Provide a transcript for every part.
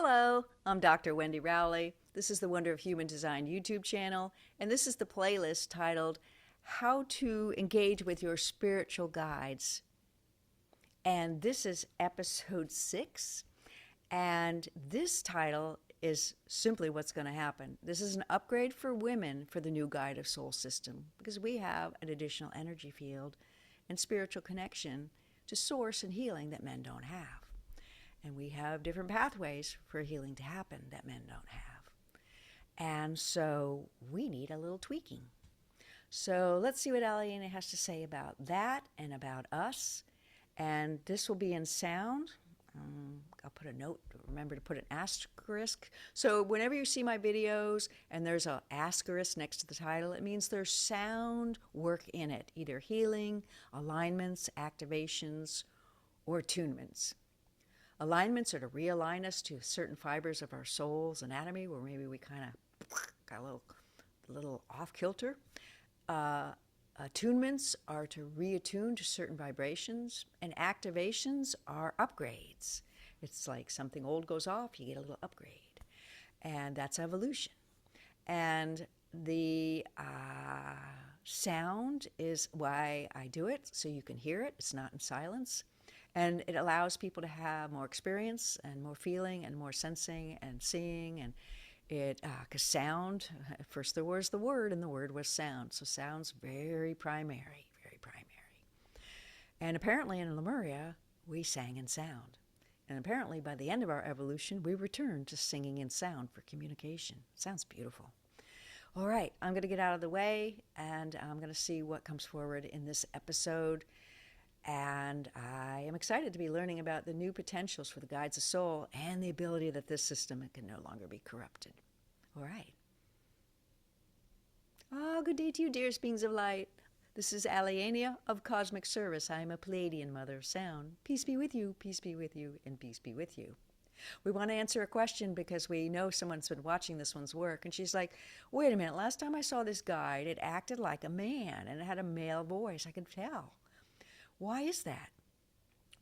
Hello, I'm Dr. Wendy Rowley. This is the Wonder of Human Design YouTube channel, and this is the playlist titled How to Engage with Your Spiritual Guides. And this is episode 6, and this title is simply what's going to happen. This is an upgrade for women for the new guide of soul system because we have an additional energy field and spiritual connection to source and healing that men don't have. And we have different pathways for healing to happen that men don't have. And so we need a little tweaking. So let's see what Aliena has to say about that and about us. And this will be in sound. I'll put a note, remember to put an asterisk. So whenever you see my videos and there's an asterisk next to the title, it means there's sound work in it, either healing, alignments, activations, or attunements. Alignments are to realign us to certain fibers of our soul's anatomy where maybe we kind of got a little off kilter. Attunements are to reattune to certain vibrations, and activations are upgrades. It's like something old goes off, you get a little upgrade, and that's evolution. And the sound is why I do it, so you can hear it. It's not in silence. And it allows people to have more experience and more feeling and more sensing and seeing. And it, because sound, first there was the word and the word was sound. So sound's very primary, very primary. And apparently in Lemuria, we sang in sound. And apparently by the end of our evolution, we returned to singing in sound for communication. Sounds beautiful. All right, I'm going to get out of the way and I'm going to see what comes forward in this episode. And I am excited to be learning about the new potentials for the guides of soul and the ability that this system can no longer be corrupted. All right. Good day to you, dearest beings of light. This is Aliena of Cosmic Service. I am a Pleiadian mother of sound. Peace be with you, peace be with you, and peace be with you. We want to answer a question because we know someone's been watching this one's work. And she's like, wait a minute, last time I saw this guide, it acted like a man and it had a male voice. I could tell. Why is that?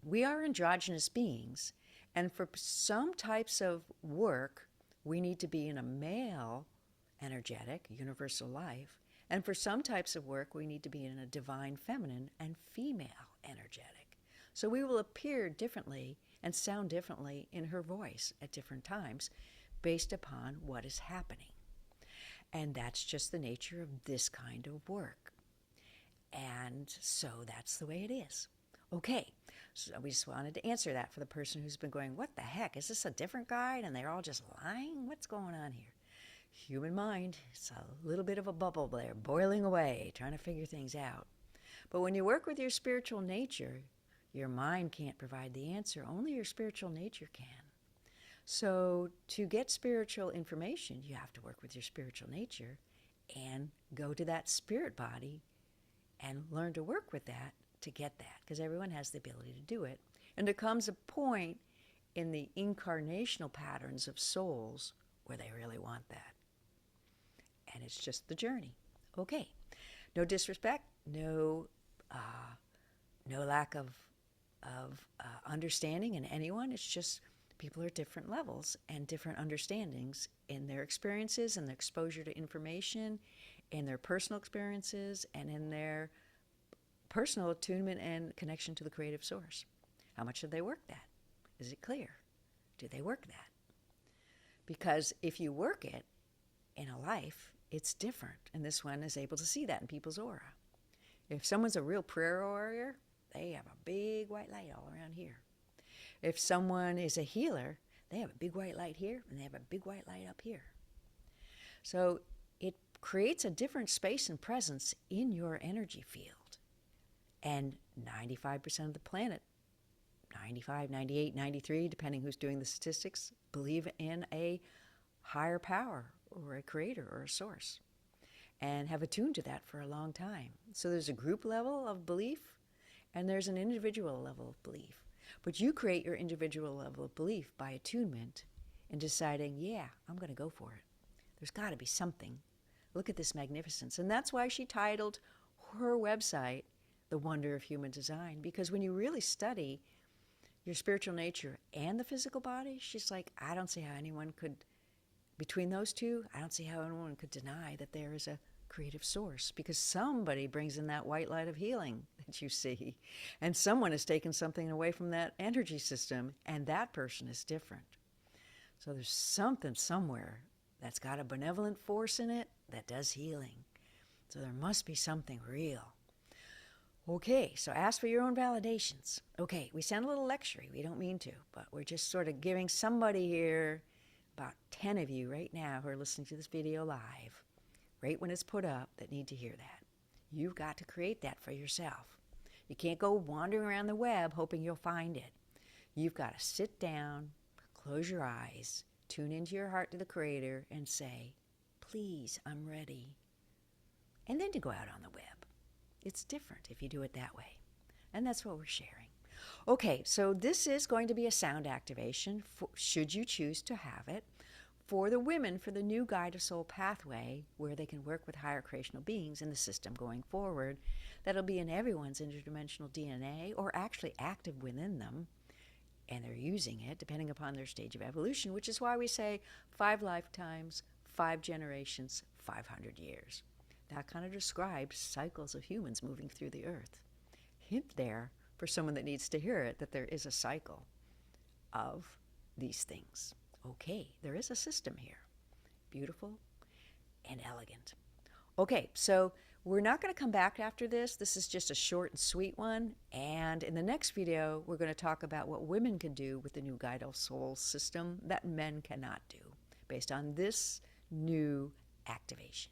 We are androgynous beings, and for some types of work, we need to be in a male energetic, universal life, and for some types of work, we need to be in a divine feminine and female energetic. So we will appear differently and sound differently in her voice at different times based upon what is happening. And that's just the nature of this kind of work. And so that's the way it is. Okay, so we just wanted to answer that for the person who's been going, what the heck, is this a different guide and they're all just lying? What's going on here? Human mind, it's a little bit of a bubble there, boiling away, trying to figure things out. But when you work with your spiritual nature, your mind can't provide the answer, only your spiritual nature can. So to get spiritual information, you have to work with your spiritual nature and go to that spirit body and learn to work with that to get that, because everyone has the ability to do it. And there comes a point in the incarnational patterns of souls where they really want that. And it's just the journey. Okay, no disrespect, no lack of understanding in anyone. It's just people are at different levels and different understandings in their experiences and their exposure to information, in their personal experiences, and in their personal attunement and connection to the creative source. How much have they worked that? Is it clear? Do they work that? Because if you work it in a life, it's different. And this one is able to see that in people's aura. If someone's a real prayer warrior, they have a big white light all around here. If someone is a healer, they have a big white light here, and they have a big white light up here. So it creates a different space and presence in your energy field. And 95% of the planet, 95, 98, 93, depending who's doing the statistics, believe in a higher power or a creator or a source and have attuned to that for a long time. So there's a group level of belief and there's an individual level of belief. But you create your individual level of belief by attunement and deciding, yeah, I'm going to go for it. There's got to be something. Look at this magnificence. And that's why she titled her website The Wonder of Human Design, because when you really study your spiritual nature and the physical body, she's like, I don't see how anyone could, between those two, I don't see how anyone could deny that there is a creative source, because somebody brings in that white light of healing that you see, and someone has taken something away from that energy system, and that person is different. So there's something somewhere that's got a benevolent force in it that does healing. So there must be something real. Okay, so ask for your own validations. Okay, we sound a little lectury. We don't mean to, but we're just sort of giving somebody here, about 10 of you right now who are listening to this video live, right when it's put up, that need to hear that. You've got to create that for yourself. You can't go wandering around the web hoping you'll find it. You've got to sit down, close your eyes, tune into your heart to the Creator, and say, please, I'm ready. And then to go out on the web. It's different if you do it that way. And that's what we're sharing. Okay, so this is going to be a sound activation, should you choose to have it, for the women, for the new Guide of Soul pathway, where they can work with higher creational beings in the system going forward. That'll be in everyone's interdimensional DNA, or actually active within them, and they're using it depending upon their stage of evolution, which is why we say 5 lifetimes, 5 generations, 500 years. That kind of describes cycles of humans moving through the earth. Hint there for someone that needs to hear it, that there is a cycle of these things. Okay, there is a system here. Beautiful and elegant. Okay, so we're not going to come back after this. This is just a short and sweet one. And in the next video, we're going to talk about what women can do with the new Guide of Soul system that men cannot do, based on this new activation.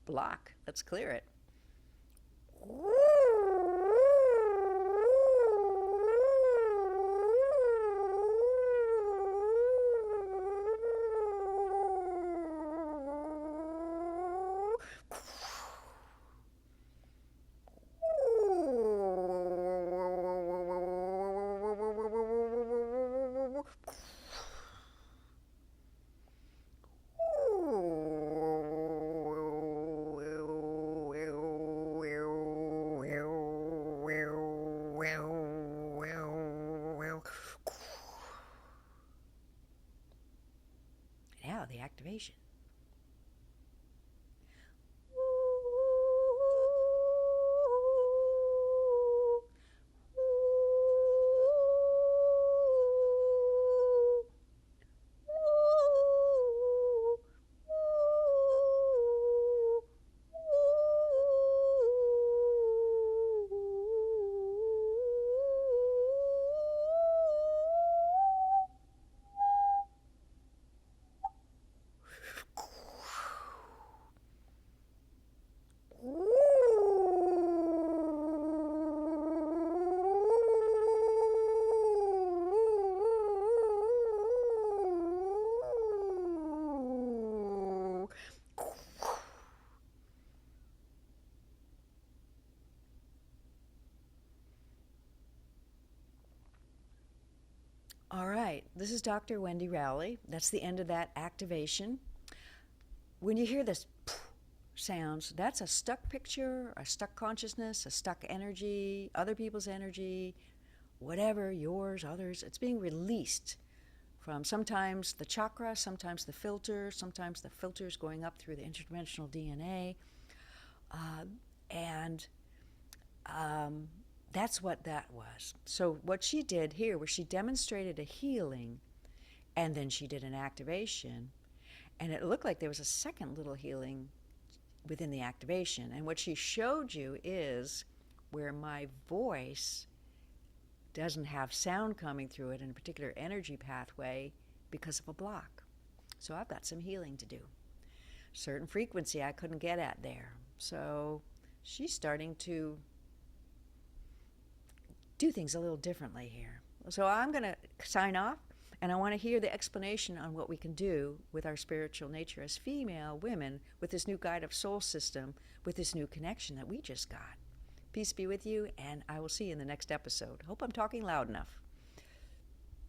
Block. Let's clear it. Now the activation. All right, this is Dr. Wendy Rowley. That's the end of that activation. When you hear this sounds, that's a stuck picture, a stuck consciousness, a stuck energy, other people's energy, whatever, yours, others. It's being released from sometimes the chakra, sometimes the filter, sometimes the filter's going up through the interdimensional DNA. That's what that was. So what she did here was she demonstrated a healing, and then she did an activation, and it looked like there was a second little healing within the activation. And what she showed you is where my voice doesn't have sound coming through it in a particular energy pathway because of a block. So I've got some healing to do. Certain frequency I couldn't get at there. So she's starting to do things a little differently here. So I'm going to sign off, and I want to hear the explanation on what we can do with our spiritual nature as female women with this new guide of soul system, with this new connection that we just got. Peace be with you, and I will see you in the next episode. Hope I'm talking loud enough.